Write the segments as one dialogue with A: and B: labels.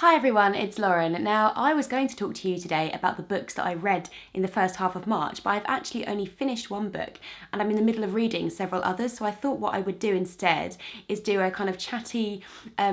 A: Hi everyone, it's Lauren. Now, I was going to talk to you today about the books that I read in the first half of March, but I've actually only finished one book and I'm in the middle of reading several others, so I thought what I would do instead is do a kind of chatty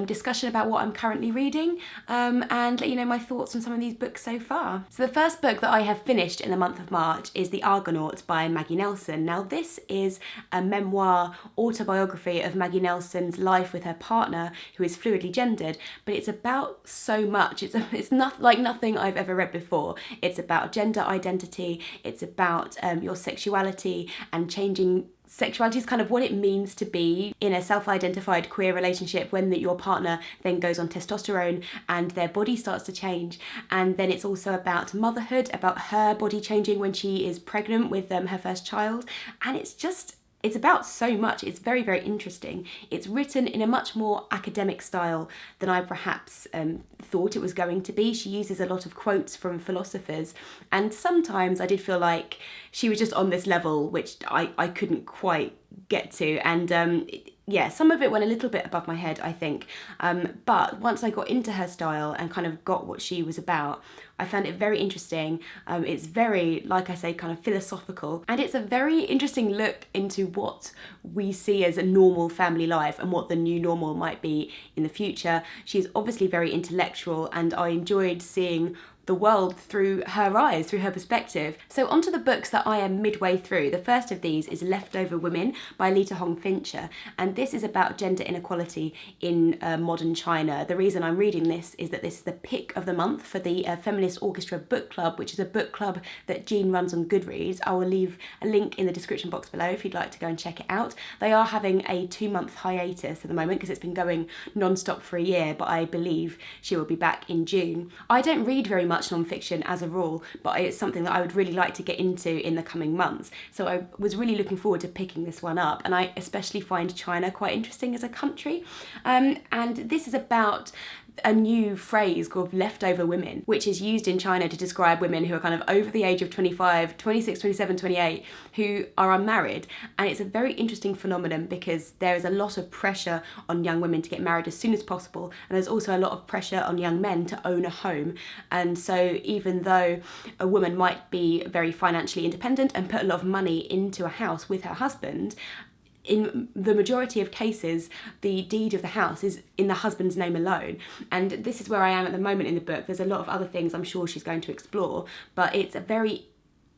A: discussion about what I'm currently reading and let you know my thoughts on some of these books so far. So the first book that I have finished in the month of March is The Argonauts by Maggie Nelson. Now, this is a memoir autobiography of Maggie Nelson's life with her partner, who is fluidly gendered, but it's about so much. It's not like nothing I've ever read before. It's about gender identity, it's about your sexuality and changing sexuality is kind of what it means to be in a self-identified queer relationship when your partner then goes on testosterone and their body starts to change. And then it's also about motherhood, about her body changing when she is pregnant with her first child. And it's about so much. It's very, very interesting. It's written in a much more academic style than I perhaps thought it was going to be. She uses a lot of quotes from philosophers, and sometimes I did feel like she was just on this level which I couldn't quite get to, and yeah, some of it went a little bit above my head, I think. But once I got into her style and kind of got what she was about, I found it very interesting. It's very, like I say, kind of philosophical. And it's a very interesting look into what we see as a normal family life and what the new normal might be in the future. She's obviously very intellectual, and I enjoyed seeing the world through her eyes, through her perspective. So onto the books that I am midway through. The first of these is Leftover Women by Lita Hong Fincher, and this is about gender inequality in modern China. The reason I'm reading this is that this is the pick of the month for the Feminist Orchestra Book Club, which is a book club that Jean runs on Goodreads. I will leave a link in the description box below if you'd like to go and check it out. They are having a 2-month hiatus at the moment because it's been going non-stop for a year, but I believe she will be back in June. I don't read very much non-fiction as a rule, but it's something that I would really like to get into in the coming months. So I was really looking forward to picking this one up, and I especially find China quite interesting as a country. And this is about a new phrase called leftover women, which is used in China to describe women who are kind of over the age of 25, 26, 27, 28, who are unmarried. And it's a very interesting phenomenon because there is a lot of pressure on young women to get married as soon as possible, and there's also a lot of pressure on young men to own a home. And so even though a woman might be very financially independent and put a lot of money into a house with her husband, in the majority of cases, the deed of the house is in the husband's name alone. And this is where I am at the moment in the book. There's a lot of other things I'm sure she's going to explore, but it's a very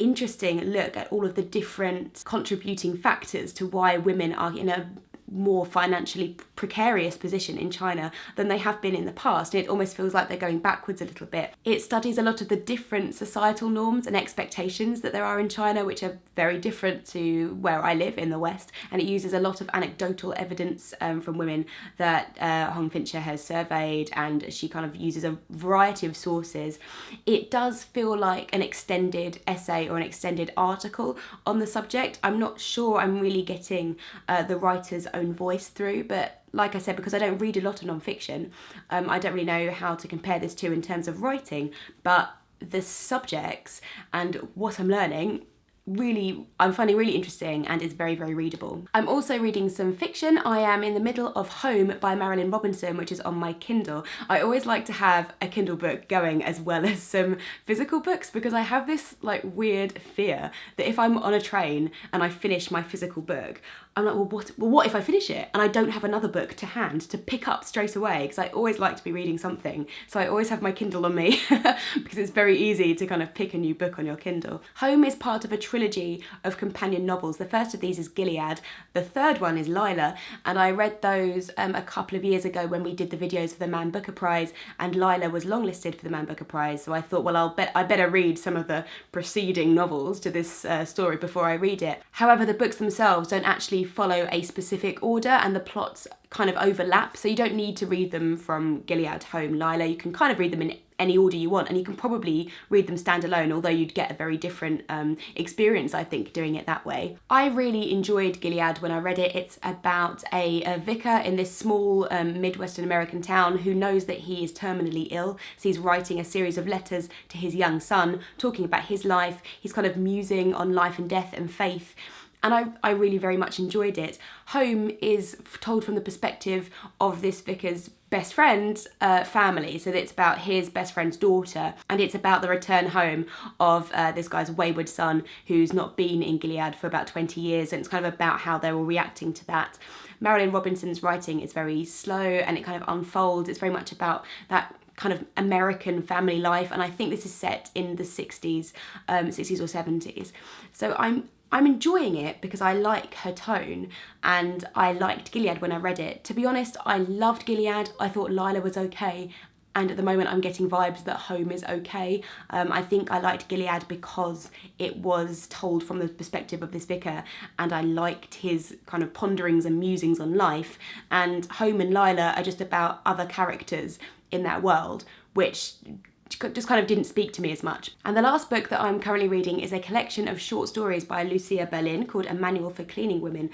A: interesting look at all of the different contributing factors to why women are in a more financially precarious position in China than they have been in the past. It almost feels like they're going backwards a little bit. It studies a lot of the different societal norms and expectations that there are in China, which are very different to where I live in the West, and it uses a lot of anecdotal evidence from women that Hong Fincher has surveyed, and she kind of uses a variety of sources. It does feel like an extended essay or an extended article on the subject. I'm not sure I'm really getting the writer's own voice through, but like I said, because I don't read a lot of non-fiction, I don't really know how to compare this to in terms of writing, but the subjects and what I'm learning I'm finding really interesting, and is very, very readable. I'm also reading some fiction. I am in the middle of Home by Marilyn Robinson, which is on my Kindle. I always like to have a Kindle book going as well as some physical books, because I have this like weird fear that if I'm on a train and I finish my physical book, I'm like, what if I finish it and I don't have another book to hand to pick up straight away? Because I always like to be reading something. So I always have my Kindle on me because it's very easy to kind of pick a new book on your Kindle. Home is part of a trilogy of companion novels. The first of these is Gilead. The third one is Lila. And I read those a couple of years ago when we did the videos for the Man Booker Prize, and Lila was longlisted for the Man Booker Prize. So I thought, well, I better read some of the preceding novels to this story before I read it. However, the books themselves don't actually follow a specific order, and the plots kind of overlap, so you don't need to read them from Gilead, Home, Lila. You can kind of read them in any order you want, and you can probably read them standalone, although you'd get a very different experience, I think, doing it that way. I really enjoyed Gilead when I read it. It's about a vicar in this small Midwestern American town who knows that he is terminally ill, so he's writing a series of letters to his young son, talking about his life. He's kind of musing on life and death and faith. And I really very much enjoyed it. Home is told from the perspective of this vicar's best friend's family. So it's about his best friend's daughter, and it's about the return home of this guy's wayward son who's not been in Gilead for about 20 years, and it's kind of about how they're all reacting to that. Marilyn Robinson's writing is very slow and it kind of unfolds. It's very much about that kind of American family life, and I think this is set in the 60s or 70s. So I'm enjoying it because I like her tone, and I liked Gilead when I read it. To be honest, I loved Gilead. I thought Lila was okay, and at the moment I'm getting vibes that Home is okay. I think I liked Gilead because it was told from the perspective of this vicar, and I liked his kind of ponderings and musings on life, and Home and Lila are just about other characters in that world, which just kind of didn't speak to me as much. And the last book that I'm currently reading is a collection of short stories by Lucia Berlin called A Manual for Cleaning Women.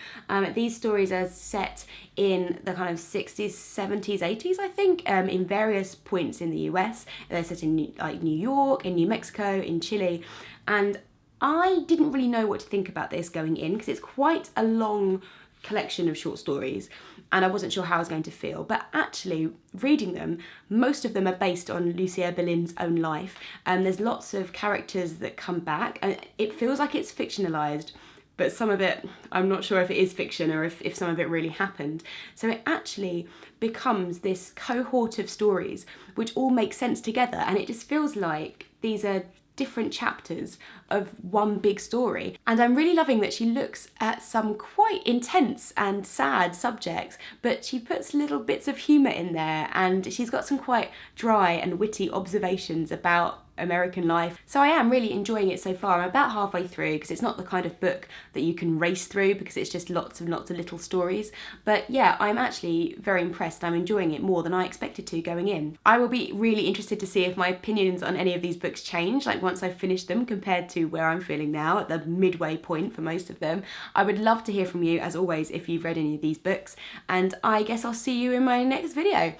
A: These stories are set in the kind of 60s, 70s, 80s, I think, in various points in the US. They're set in New York, in New Mexico, in Chile, and I didn't really know what to think about this going in because it's quite a long collection of short stories, and I wasn't sure how I was going to feel. But actually, reading them, most of them are based on Lucia Berlin's own life, and there's lots of characters that come back, and it feels like it's fictionalised, but some of it, I'm not sure if it is fiction or if some of it really happened. So it actually becomes this cohort of stories which all make sense together, and it just feels like these are different chapters of one big story. And I'm really loving that she looks at some quite intense and sad subjects, but she puts little bits of humour in there, and she's got some quite dry and witty observations about American life. So I am really enjoying it so far. I'm about halfway through because it's not the kind of book that you can race through because it's just lots of little stories. But yeah, I'm actually very impressed. I'm enjoying it more than I expected to going in. I will be really interested to see if my opinions on any of these books change, like once I've finished them compared to where I'm feeling now at the midway point for most of them. I would love to hear from you, as always, if you've read any of these books, and I guess I'll see you in my next video.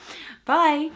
A: Bye!